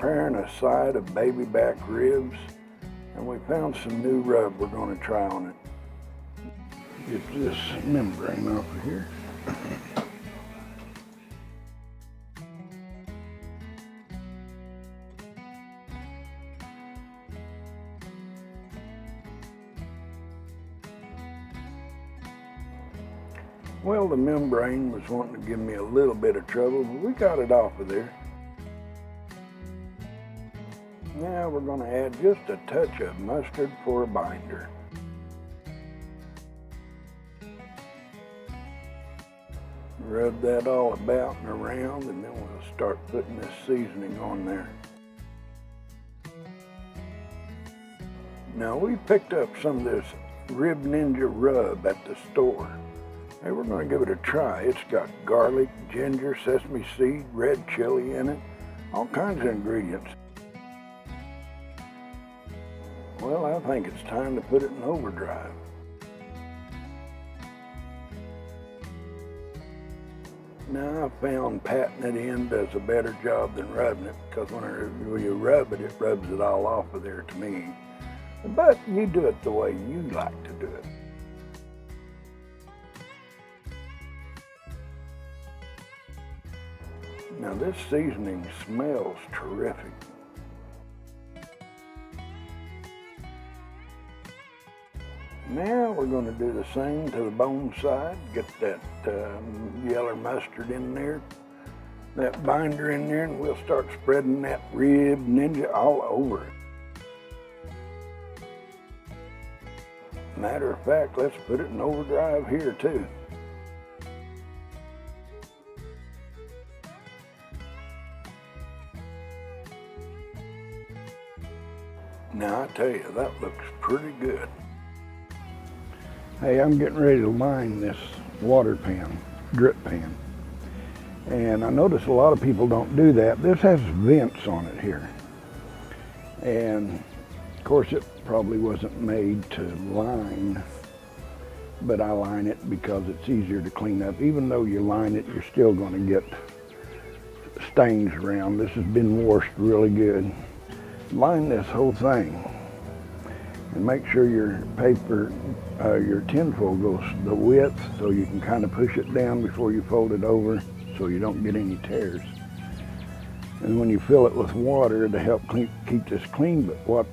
preparing a side of baby back ribs, and we found some new rub we're going to try on it. Get this membrane off of here. Well, the membrane was wanting to give me a little bit of trouble, but we got it off of there. Now we're going to add just a touch of mustard for a binder. Rub that all about and around, and then we'll start putting this seasoning on there. Now we picked up some of this Rib Ninja rub at the store. Hey, we're going to give it a try. It's got garlic, ginger, sesame seed, red chili in it, all kinds of ingredients. Well, I think it's time to put it in overdrive. Now I found patting it in does a better job than rubbing it, because when you rub it, it rubs it all off of there to me. But you do it the way you like to do it. Now this seasoning smells terrific. Now we're going to do the same to the bone side. Get that yellow mustard in there, that binder in there, and we'll start spreading that Rib Ninja all over it. Matter of fact, let's put it in overdrive here too. Now I tell you, that looks pretty good. Hey, I'm getting ready to line this water pan, drip pan. And I notice a lot of people don't do that. This has vents on it here. And of course it probably wasn't made to line, but I line it because it's easier to clean up. Even though you line it, you're still going to get stains around. This has been washed really good. Line this whole thing and make sure your paper, your tinfoil goes the width so you can kind of push it down before you fold it over so you don't get any tears. And when you fill it with water to help keep this clean, but what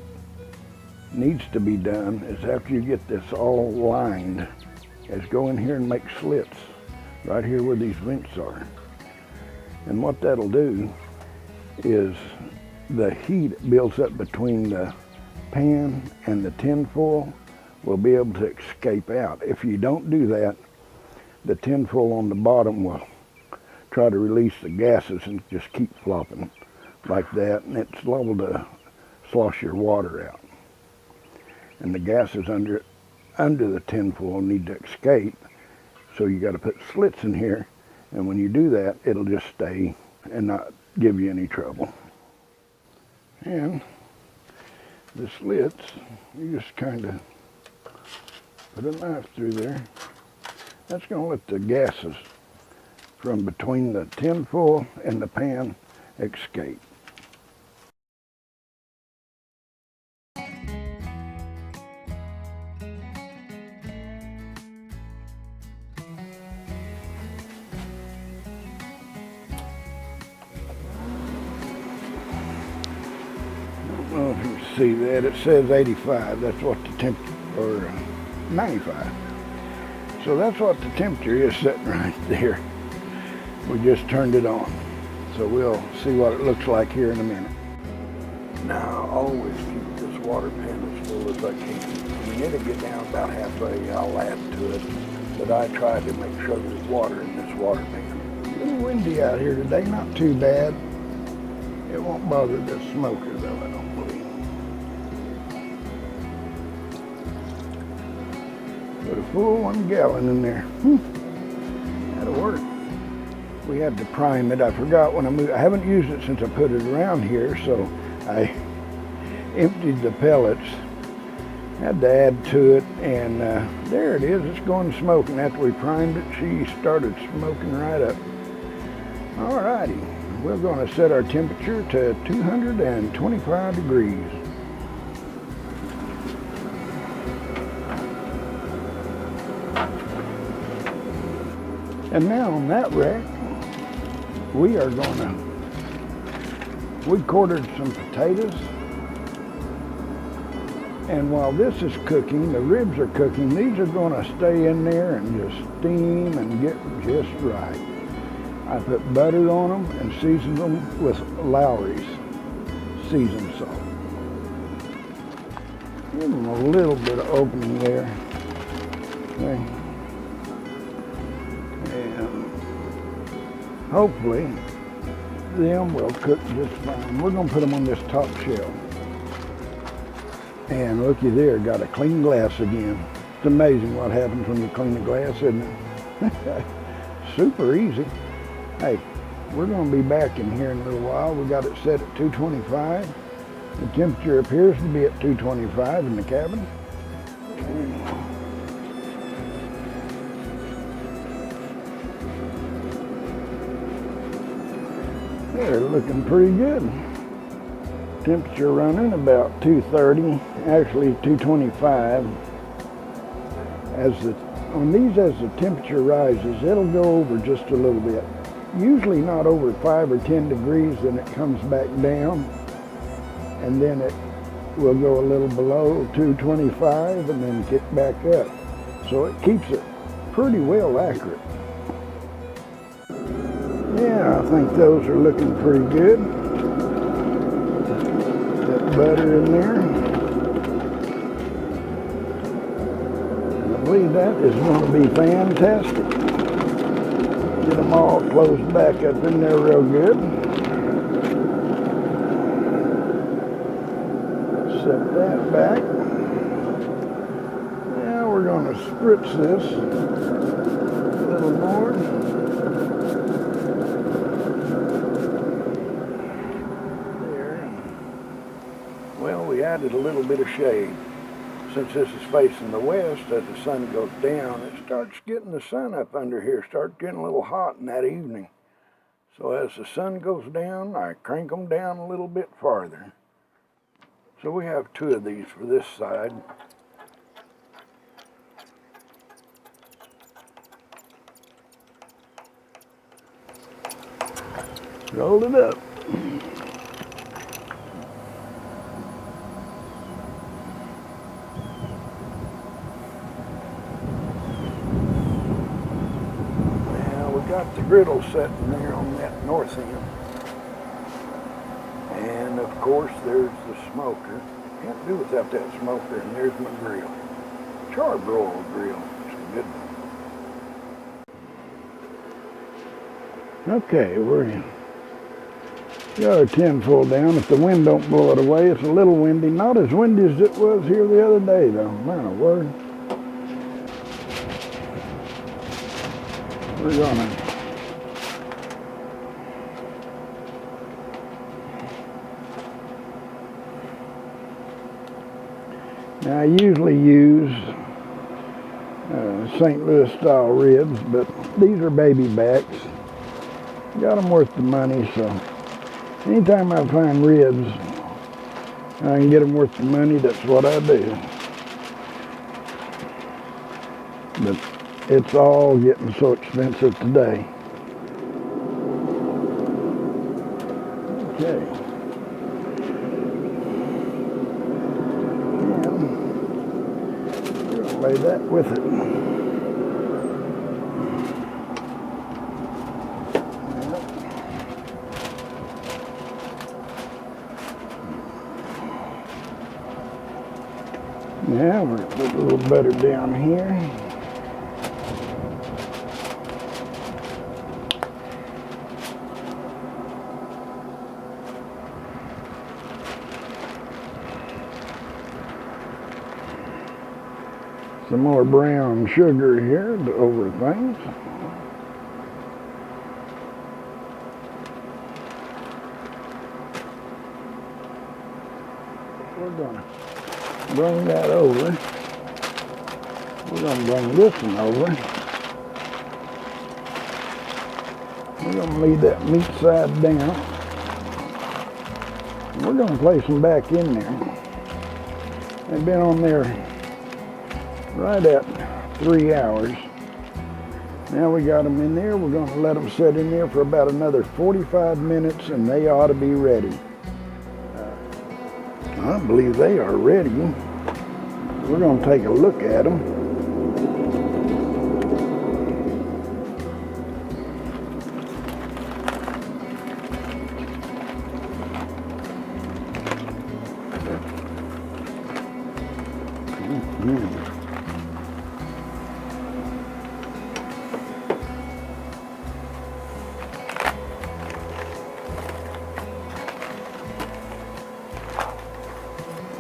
needs to be done is after you get this all lined, is go in here and make slits right here where these vents are. And what that'll do is the heat that builds up between the pan and the tinfoil will be able to escape out. If you don't do that, the tinfoil on the bottom will try to release the gases and just keep flopping like that, and it's liable to slosh your water out. And the gases under the tinfoil need to escape, so you got to put slits in here, and when you do that, it'll just stay and not give you any trouble. And the slits, you just kind of put a knife through there. That's going to let the gases from between the tinfoil and the pan escape. I don't know if you can see that. It says 85. That's what the temperature, or 95. So that's what the temperature is sitting right there. We just turned it on. So we'll see what it looks like here in a minute. Now I always keep this water pan as full as I can. I mean, it'll get down about halfway, I'll add to it. But I try to make sure there's water in this water pan. It's a little windy out here today, not too bad. It won't bother the smoker though, I don't believe. Put a full 1 gallon in there. That'll work. We had to prime it. I forgot when I moved. I haven't used it since I put it around here, so I emptied the pellets. Had to add to it, and there it is. It's going smoking. After we primed it, she started smoking right up. Alrighty. we're going to set our temperature to 225 degrees. And now on that rack, we quartered some potatoes. And while this is cooking, the ribs are cooking, these are going to stay in there and just steam and get just right. I put butter on them and seasoned them with Lowry's seasoned salt. Give them a little bit of opening there. Okay. And hopefully them will cook just fine. We're going to put them on this top shelf. And looky there, got a clean glass again. It's amazing what happens when you clean the glass, isn't it? Super easy. Hey, we're going to be back in here in a little while. We got it set at 225. The temperature appears to be at 225 in the cabin. They're looking pretty good. Temperature running about 230, actually 225. On these, as the temperature rises, it'll go over just a little bit. Usually not over 5 or 10 degrees, then it comes back down, and then it will go a little below 225 and then kick back up. So it keeps it pretty well accurate. Yeah, I think those are looking pretty good. That butter in there. I believe that is going to be fantastic. Get them all closed back up in there real good. Set that back. Now we're going to spritz this a little more. Well, we added a little bit of shade. Since this is facing the west, as the sun goes down, it starts getting the sun up under here, starts getting a little hot in that evening. So as the sun goes down, I crank them down a little bit farther. So we have 2 of these for this side. Roll it up. Got the griddle sitting there on that north end. And of course there's the smoker. Can't do without that smoker. And there's my grill. Charbroil grill. It's a good one. Okay, we're in. Got our tin full down. If the wind don't blow it away, it's a little windy. Not as windy as it was here the other day though. My word. We're gonna now I usually use St. Louis style ribs, but these are baby backs. Got them worth the money, so anytime I find ribs I can get them worth the money, that's what I do. But it's all getting so expensive today. Okay. And we're going to lay that with it. Now we're going to put a little butter down here. Some more brown sugar here over things. We're going to bring that over. We're going to bring this one over. We're going to leave that meat side down. We're going to place them back in there. They've been on there right at 3 hours. Now we got them in there. We're going to let them sit in there for about another 45 minutes and they ought to be ready. I believe they are ready. We're going to take a look at them.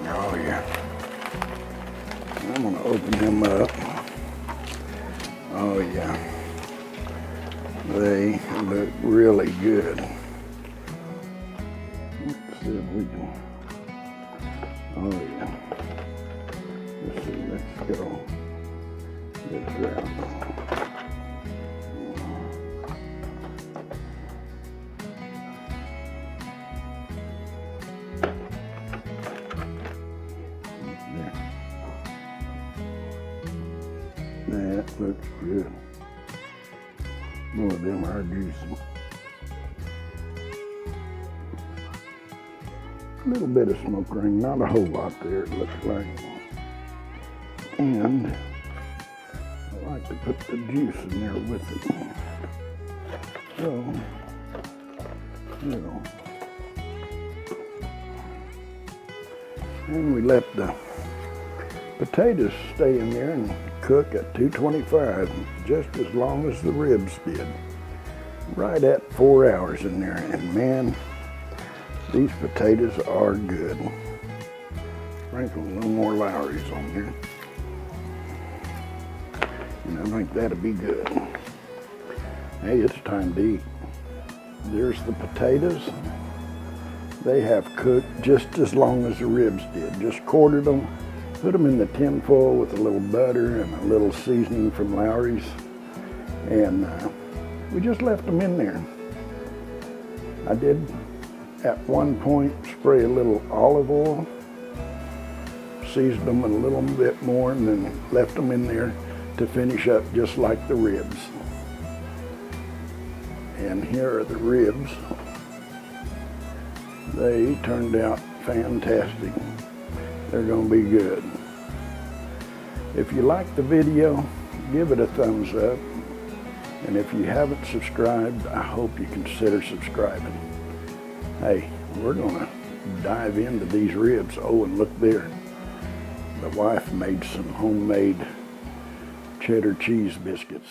Oh yeah. I'm gonna open them up. Oh yeah. They look really good. Let's see if we can. Oh yeah. Let's see, let's go. This round. That looks good. More of them are juicy. A little bit of smoke ring, not a whole lot there, it looks like. And I like to put the juice in there with it. So, you know. And we let the potatoes stay in there and cook at 225, just as long as the ribs did. Right at 4 hours in there, and man, these potatoes are good. Sprinkle a little more Lowry's on here. And I think that'll be good. Hey, it's time to eat. There's the potatoes. They have cooked just as long as the ribs did. Just quartered them, put them in the tin foil with a little butter and a little seasoning from Lowry's. And we just left them in there. I did at one point spray a little olive oil, seasoned them a little bit more, and then left them in there to finish up just like the ribs. And here are the ribs. They turned out fantastic. They're gonna be good. If you like the video, give it a thumbs up. And if you haven't subscribed, I hope you consider subscribing. Hey, we're gonna dive into these ribs. Oh, and look there. The wife made some homemade cheddar cheese biscuits.